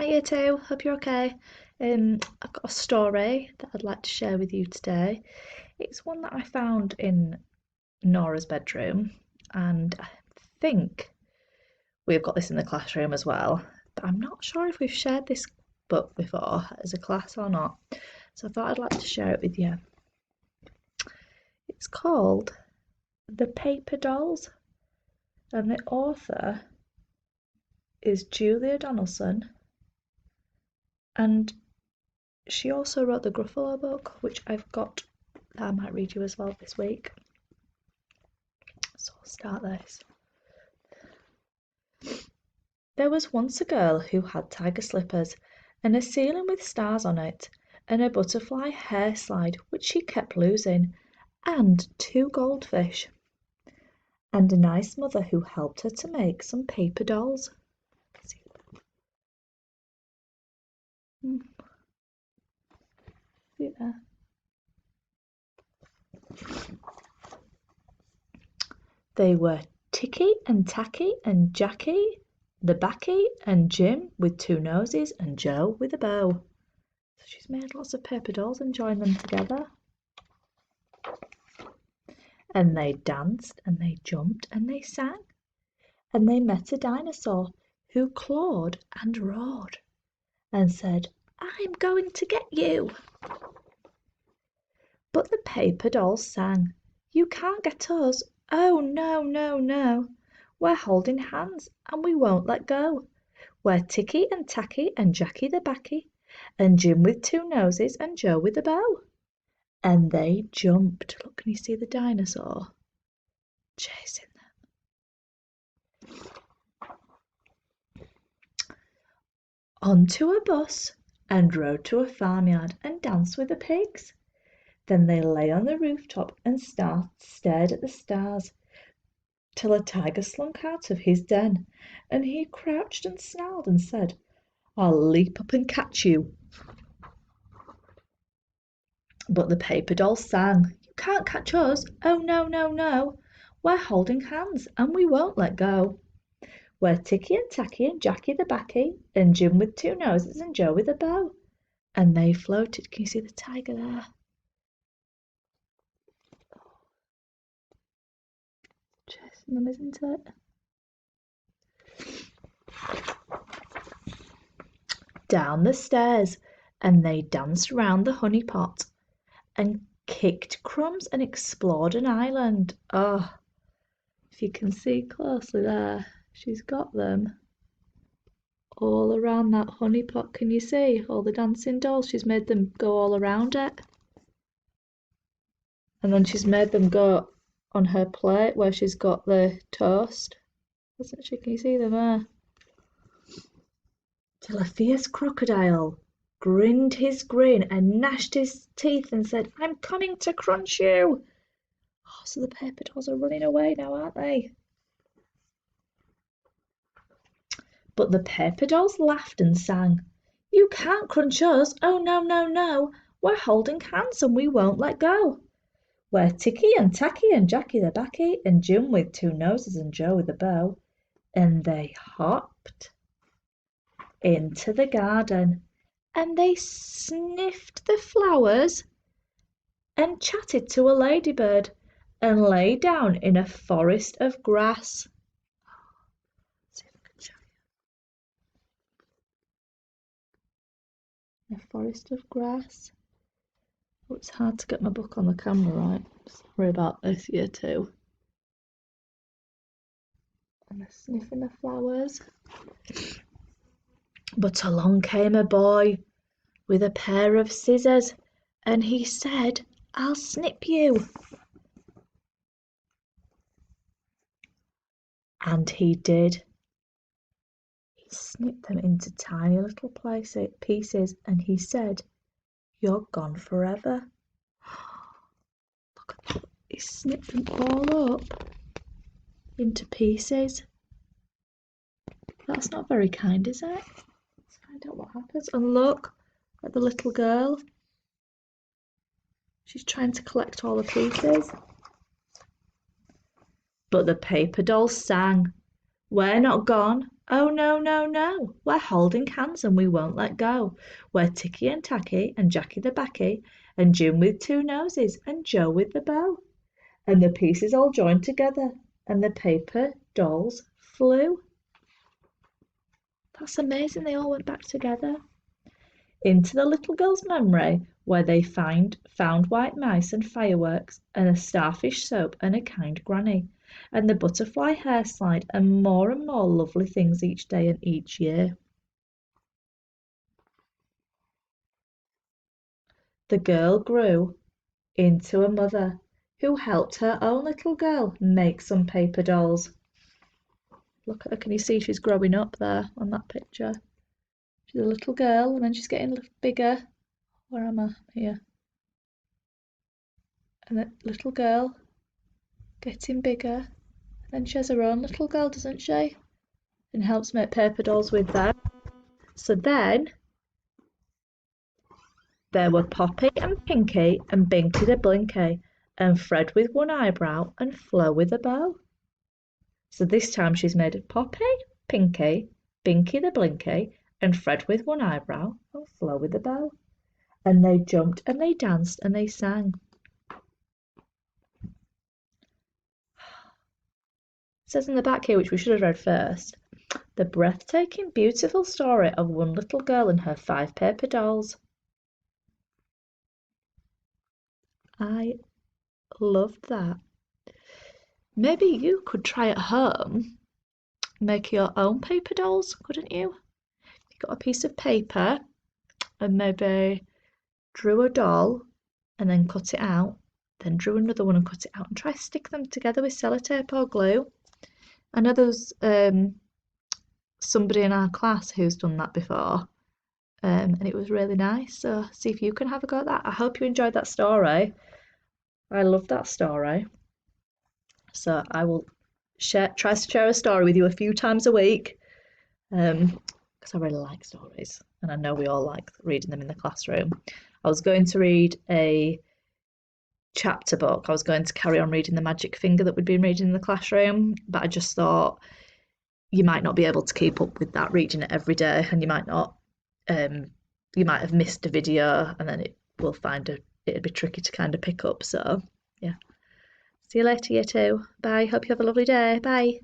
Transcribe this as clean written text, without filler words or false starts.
Hi you two, hope you're okay. I've got a story that I'd like to share with you today. It's one that I found in Nora's bedroom, and I think we've got this in the classroom as well, but I'm not sure if we've shared this book before as a class or not. So I thought I'd like to share it with you. It's called The Paper Dolls, and the author is Julia Donaldson, and she also wrote the Gruffalo book, which I've got that I might read you as well this week. So I'll start this. There was once a girl who had tiger slippers, and a ceiling with stars on it, and a butterfly hair slide which she kept losing, and 2 goldfish, and a nice mother who helped her to make some paper dolls. See there? They were Ticky and Tacky and Jackie the Backy and Jim with 2 noses and Joe with a bow. So she's made lots of paper dolls and joined them together. And they danced and they jumped and they sang. And they met a dinosaur who clawed and roared and said, "I'm going to get you." But the paper dolls sang, "You can't get us. Oh, no, no, no. We're holding hands and we won't let go. We're Ticky and Tacky and Jackie the Backy and Jim with 2 noses and Joe with a bow." And they jumped. Look, can you see the dinosaur chasing them? Onto a bus and rode to a farmyard and danced with the pigs. Then they lay on the rooftop and stared at the stars, till a tiger slunk out of his den, and he crouched and snarled and said, "I'll leap up and catch you." But the paper dolls sang, "You can't catch us. Oh, no, no, no. We're holding hands and we won't let go. We're Ticky and Tacky and Jackie the Backy and Jim with 2 noses and Joe with a bow." And they floated. Can you see the tiger there? Chasing them, isn't it? Down the stairs, and they danced round the honey pot and kicked crumbs and explored an island. Oh, if you can see closely there, she's got them all around that honey pot. Can you see all the dancing dolls? She's made them go all around it. And then she's made them go on her plate where she's got the toast. Hasn't she? Can you see them there? Till a fierce crocodile grinned his grin and gnashed his teeth and said, "I'm coming to crunch you." Oh, so the paper dolls are running away now, aren't they? But the paper dolls laughed and sang, "You can't crunch us. Oh, no, no, no. We're holding hands and we won't let go. We're Ticky and Tacky and Jackie the Backy and Jim with 2 noses and Joe with a bow." And they hopped into the garden and they sniffed the flowers and chatted to a ladybird and lay down in a forest of grass. Let's see if I can show you. A forest of grass. Oh, it's hard to get my book on the camera right. Sorry about this, year 2. And they're sniffing the flowers. But along came a boy with a pair of scissors, and he said, "I'll snip you." And he did. He snipped them into tiny little pieces, and he said, "You're gone forever." Look at that. He snipped them all up into pieces. That's not very kind, is it? Let's find out what happens. And look at the little girl. She's trying to collect all the pieces. But the paper doll sang, "We're not gone. Oh no, no, no, we're holding hands and we won't let go. We're Ticky and Tacky and Jackie the Backy and Jim with two noses and Joe with the bow. And the pieces all joined together and the paper dolls flew. That's amazing, they all went back together. Into the little girl's memory, where they found white mice and fireworks, and a starfish soap and a kind granny, and the butterfly hair slide, and more lovely things each day and each year. The girl grew into a mother who helped her own little girl make some paper dolls. Look at her, can you see she's growing up there on that picture? She's a little girl and then she's getting bigger. Where am I? Here. And that little girl getting bigger. Then she has her own little girl, doesn't she? And helps make paper dolls with them. So then there were Poppy and Pinky and Binky the Blinky and Fred with one eyebrow and Flo with a bow. So this time she's made of Poppy, Pinky, Binky the Blinky and Fred with one eyebrow and Flo with a bow. And they jumped and they danced and they sang. It says in the back here, which we should have read first, the breathtaking, beautiful story of one little girl and her 5 paper dolls. I loved that. Maybe you could try at home, make your own paper dolls, couldn't you? You got a piece of paper and maybe drew a doll and then cut it out, then drew another one and cut it out, and try stick them together with sellotape or glue. I know there's somebody in our class who's done that before, and it was really nice. So see if you can have a go at that. I hope you enjoyed that story. I love that story. So I will try to share a story with you a few times a week, because I really like stories, and I know we all like reading them in the classroom. I was going to read a chapter book. I was going to carry on reading The Magic Finger that we'd been reading in the classroom, but I just thought you might not be able to keep up with that, reading it every day, and you might not, you might have missed a video, and then it'd be tricky to kind of pick up. So yeah, see you later, you two. Bye. Hope you have a lovely day. Bye.